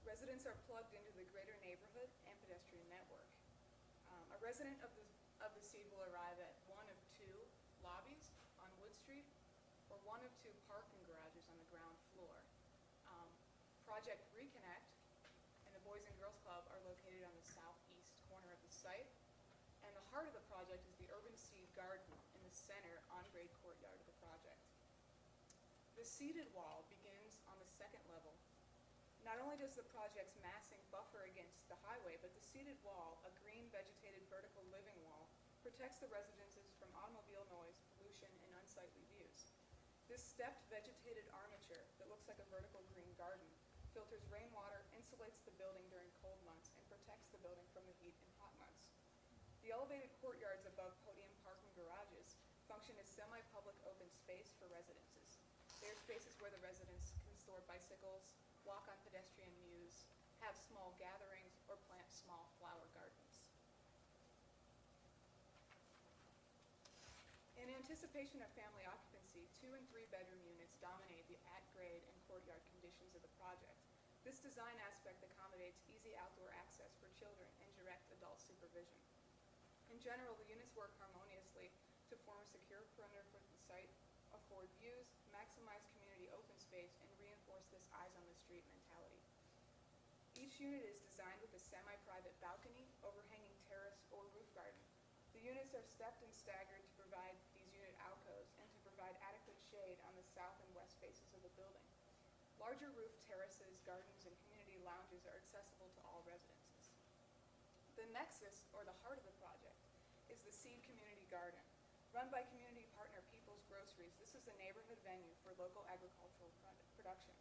Residents are plugged into the greater neighborhood and pedestrian network. A resident of the SEED will arrive at one of 2 lobbies on Wood Street or one of 2 parking garages on the ground floor. Project Reconnect and the Boys and Girls Club are located on the southeast corner of the site, and the heart of the project is the Urban Seed Garden in the center on-grade courtyard of the project. The seeded wall begins on the 2nd level. Not only does the project's massing buffer against the highway, but the seeded wall, a green vegetated vertical living wall, protects the residences from automobile noise, pollution, and unsightly views. This stepped vegetated armature that looks like a vertical green garden filters rainwater, insulates the building during cold months, and protects the building from the heat in hot months. The elevated courtyards above podium parking garages function as semi-public open space for residences. They are spaces where the residents can store bicycles, walk on pedestrian mews, have small gatherings, or plant small flower gardens. In anticipation of family occupancy, 2 and 3 bedroom units dominate the at-grade and courtyard conditions of the project. This design aspect accommodates children and direct adult supervision. In general, the units work harmoniously to form a secure perimeter for the site, afford views, maximize community open space, and reinforce this eyes-on-the-street mentality. Each unit is designed with a semi-private balcony, overhanging terrace, or roof garden. The units are stepped and staggered to provide these unit alcoves and to provide adequate shade on the south and west faces of the building. Larger roof terraces, gardens, and community lounges are accessible to all residences. The nexus, or the heart of the project, is the Seed Community Garden. Run by community partner People's Groceries, this is a neighborhood venue for local agricultural production.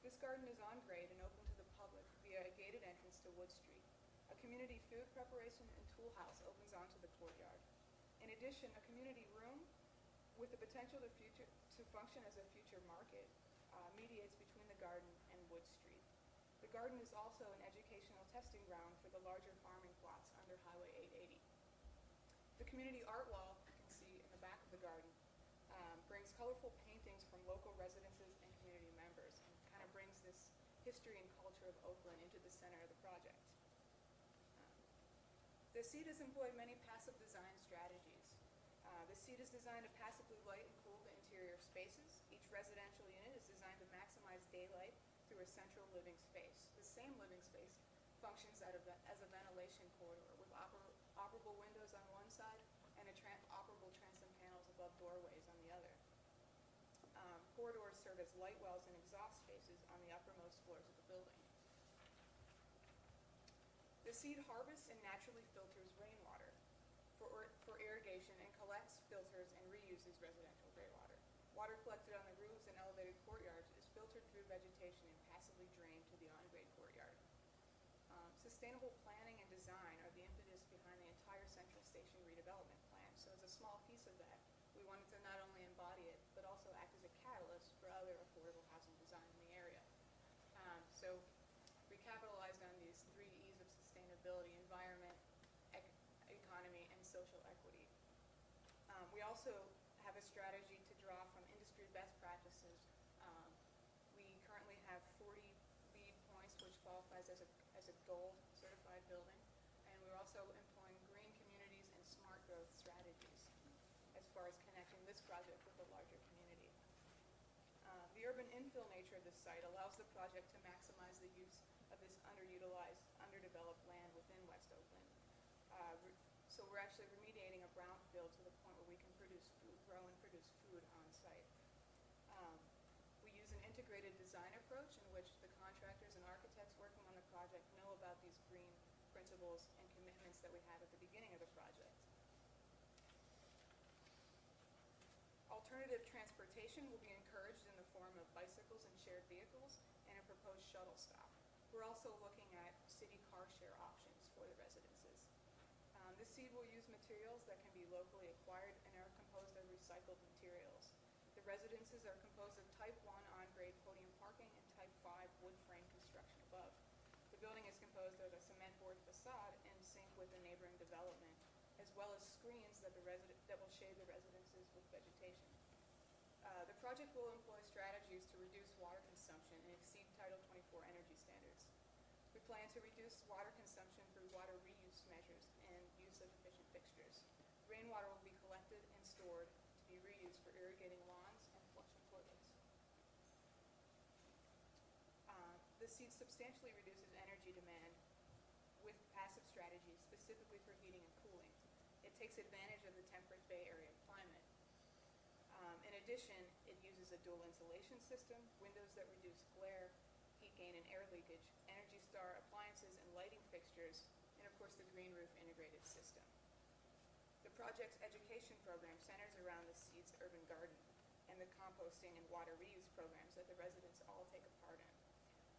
This garden is on grade and open to the public via a gated entrance to Wood Street. A community food preparation and tool house opens onto the courtyard. In addition, a community room with the potential to function as a future market mediates between the garden and Wood Street. The garden is also an educational testing ground for the larger farming plots under Highway 880. The community art wall, you can see in the back of the garden, brings colorful paintings from local residences and community members, and kind of brings this history and culture of Oakland into the center of the project. The Seed has employed many passive design strategies. The Seed is designed to passively light and cool the interior spaces. Each residential unit is designed to maximize daylight through a central living space. The same living space functions as a ventilation corridor with operable windows on one side and operable transom panels above doorways on the other. Corridors serve as light wells and exhaust spaces on the uppermost floors of the building. The Seed harvests and naturally filters rainwater for irrigation and collects, filters, and reuses residential graywater. Water collected on the roofs and elevated courtyards is filtered through vegetation and passively drained to the on-grade courtyard. Sustainable planning and design are the impetus behind the entire Central Station redevelopment plan. So as a small piece of that, we wanted to not only embody it, but also act as a catalyst for other affordable housing design in the area. So we capitalized on these 3 E's of sustainability: environment, economy, and social equity. We also have a strategy to draw from industry best practices. We currently have 40 LEED points, which qualifies as a gold certified building, and we're also employing green communities and smart growth strategies as far as connecting this project with the larger community. The urban infill nature of this site allows the project to maximize the use of this underutilized, underdeveloped land within West Oakland. So we're actually remediating a brownfield to the point where we can grow and produce food on site. We use an integrated design approach in which the contractors and architects working on the project know about these green principles and commitments that we have at the beginning of the project. Alternative transportation will be encouraged in the form of bicycles and shared vehicles and a proposed shuttle stop. We're also looking at city car share options for the residences. The Seed will use materials that can be locally acquired and are composed of recycled materials. The residences are composed of Type 1 on-grade podium parking and Type 5 wood frame construction above. The building is composed of a cement board facade in sync with the neighboring development, as well as screens that will shade the residences with vegetation. The project will employ strategies to reduce water consumption and exceed Title 24 energy standards. We plan to reduce water consumption through water reuse measures and use of efficient fixtures. Rainwater will be collected and stored to be reused for irrigating lawns and flushing toilets. The Seed substantially reduces energy demand with passive strategies specifically for heating and cooling. It takes advantage of the temperate Bay Area climate. In addition, it uses a dual insulation system, windows that reduce glare, heat gain and air leakage, Energy Star appliances and lighting fixtures, and of course the green roof integrated system. The project's education program centers around the Seed's urban garden and the composting and water reuse programs that the residents all take a part in.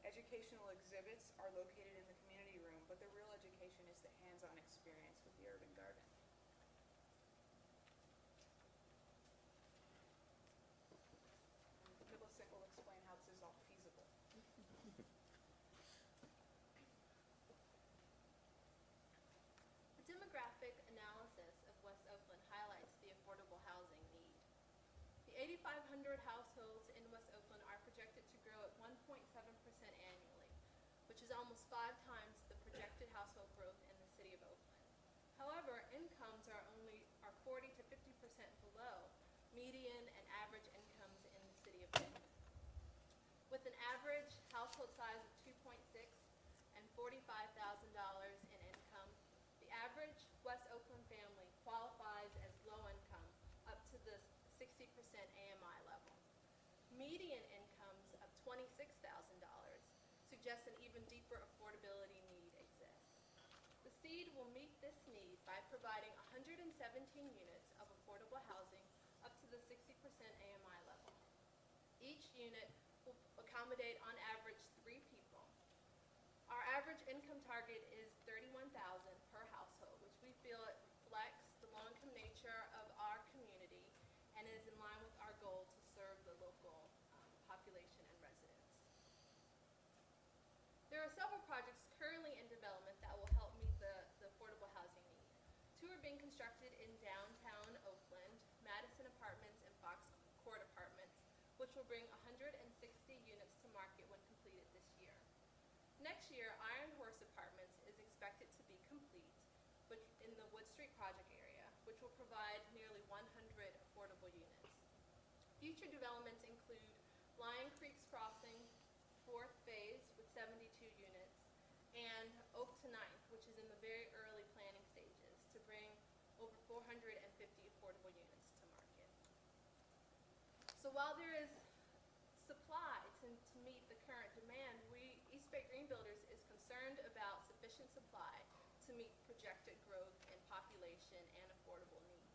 Educational exhibits are located in the community room, but the real education is the hands-on experience with the urban garden. Millicent will explain how this is all feasible. The demographic analysis of West Oakland highlights the affordable housing need. The 8,500 households in West Oakland are projected to grow at 1.7% annually, which is almost 5 times the projected household growth in the city of Oakland. However, incomes are 40 to 50% below median and average incomes in the city of Oakland. With an average household size of 2.6 and $45,000 in income, the average West Oakland family qualifies as low income up to the 60% AMI level. Median incomes of $26,000 suggest an even deeper affordability need exists. The SEED will meet this need by providing 117 units of affordable housing up to the 60% AMI level. Each unit will accommodate on average 3 people. Our average income target is $31,000 per household, which we feel it reflects the low-income nature of our community and is in line with our goal to serve the local population and residents. There are several projects currently in development that will help meet the affordable housing need. 2 are being constructed in downtown Oakland, Madison Apartments and Fox Court Apartments, which will bring 160 units to market when completed this year. Next year, Iron Horse Apartments is expected to be complete in the Wood Street project area, which will provide nearly 100 affordable units. Future developments include Lion Creek's Crossing, 4th phase with 72 units, and Oak to 9th, which is in the very early planning stages, to bring over 450 affordable units to market. So while there is supply to meet the current demand, East Bay Green Builders is concerned about sufficient supply to meet projected growth in population and affordable need.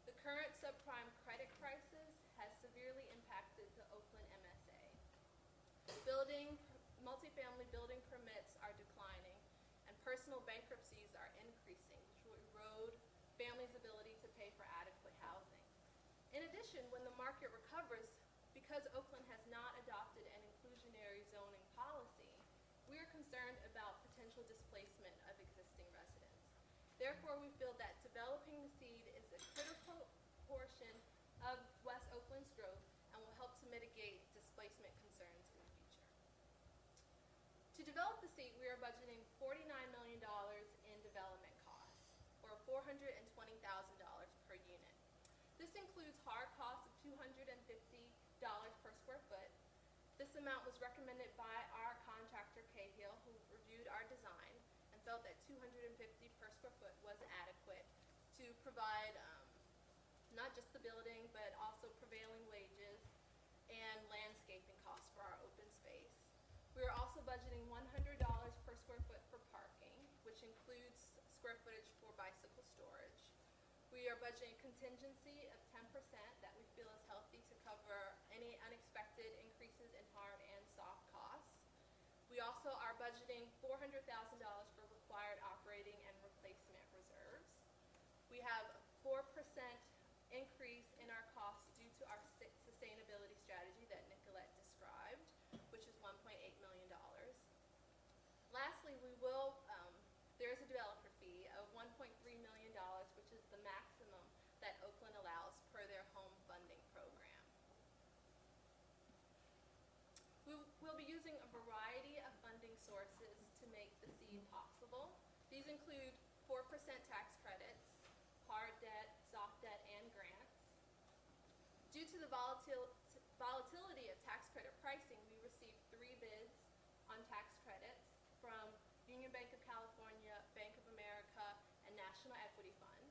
The current subprime credit crisis has severely impacted the Oakland MSA. Multifamily building permits are declining, and personal bankruptcies are increasing, which will erode families' ability to pay for adequate housing. In addition, when the market recovers, because Oakland has not adopted an inclusionary zoning policy, we are concerned about potential displacement of existing residents. Therefore, we feel that developing the SEED is a critical portion of West Oakland's growth and will help to mitigate displacement concerns in the future. To develop the SEED, we are budgeting $49 million in development costs, or $420,000 per unit. This includes hard costs of $250 per square foot. This amount was recommended by our contractor, Cahill, who reviewed our design and felt that $250 per square foot was adequate to provide not just the building, but also prevailing wages and landscaping costs for our open space. We are also budgeting $100 per square foot for parking, which includes square footage for bicycle storage. We are budgeting contingency of 10% that we feel is healthy to cover any unexpected increases in hard and soft costs. We also are budgeting $400,000 for required operating and replacement reserves. We have a 4% increase in our costs due to our sustainability strategy that Nicolette described, which is $1.8 million. Lastly, there is a developer fee of $1.3 million, which is the maximum that Oakland allows per their home funding program. We'll be using a variety of funding sources to make the SEED possible. These include 4% tax credits, hard debt, soft debt, and grants. Due to the volatility of tax credit pricing, we received 3 bids on tax credits from Union Bank of California, Bank of America, and National Equity Fund.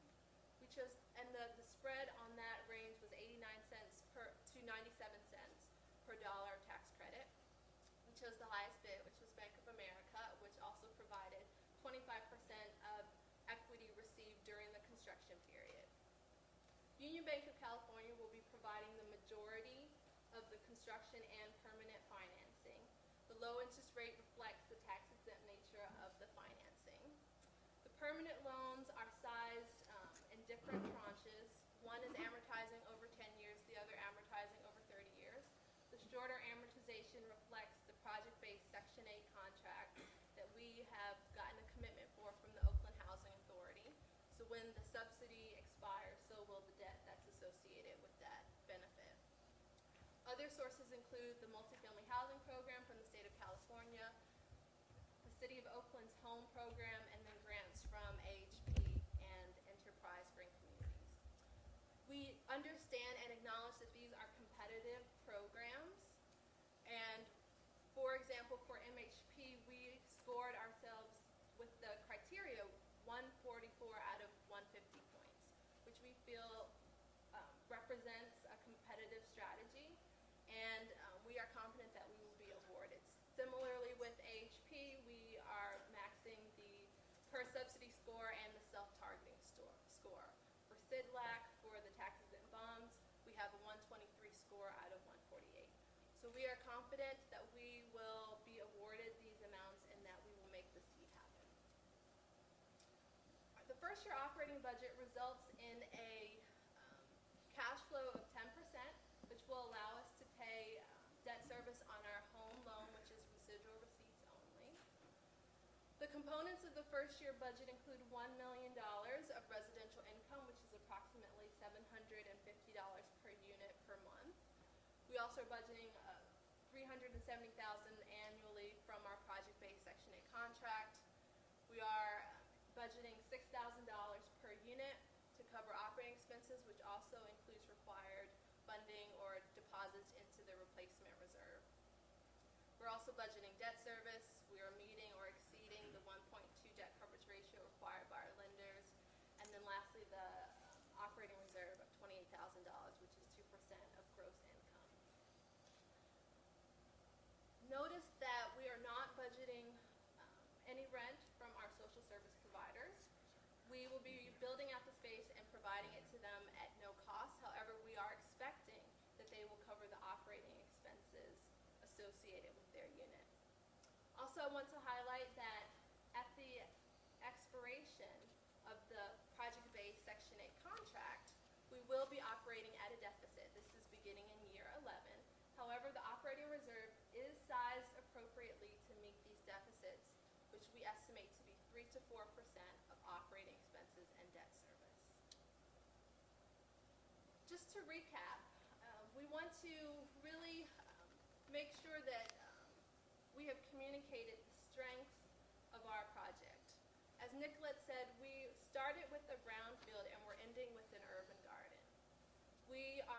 And the spread on that range was 89 cents to 97 cents per dollar tax credit. We chose the highest bid, which was Bank of America, which also provided 25% of equity received during the construction period. Union Bank of California will be providing the majority of the construction and permanent financing. The low interest rate reflects the tax-exempt nature of the financing. The permanent loans are sized in different tranches. One is amortizing over 10 years, the other amortizing over 30 years. The shorter amortization reflects the project-based Section 8 contract that we have gotten a commitment for from the Oakland Housing Authority. So when the subsidy expires, so will the debt that's associated with that benefit. Other sources include the multifamily housing program from the state of California, the City of Oakland's home program, program, and then grants from AHP and Enterprise Green Communities. We understand and acknowledge that these are competitive programs, and for example, for MHP, we scored ourselves with the criteria 144 out of 150 points, which we feel represents a competitive strategy, and we are confident that we will be awarded. Similarly with AHP, we are maxing the per subsidy score and the self-targeting score. For SIDLAC, for the taxes and bonds, we have a 123 score out of 148. So we are confident that we will be awarded these amounts and that we will make the seed happen. The first year operating budget results in a cash flow of 10%, which will allow us to pay debt service on our home loan, which is residual receipts only. The components of the first year budget include $1 million of residential income, which is approximately $750 per unit per month. We also are budgeting $370,000 annually from our project-based Section 8 contract. We are budgeting $6,000 per unit to cover operating expenses, which also includes required funding or deposits into the replacement reserve. We're also budgeting debt service. We are meeting or exceeding the 1.2 debt coverage ratio required by our lenders. And then lastly, the operating reserve of $28,000, which is 2% of gross income. Notice that we are not budgeting any rent from our social service providers. We will be building out the space and providing it to them at no cost. However, we are expecting that they will cover the operating expenses associated with their unit. Also, I want to highlight that at the expiration of the project-based Section 8 contract, we will be operating at a deficit. This is beginning in year 11. However, the operating reserve is sized appropriately to meet these deficits, which we estimate to be 3 to 4% of operating expenses and debt service. Just to recap, we want to really make sure that we have communicated the strengths of our project. As Nicolette said, we started with a brownfield and we're ending with an urban garden. We are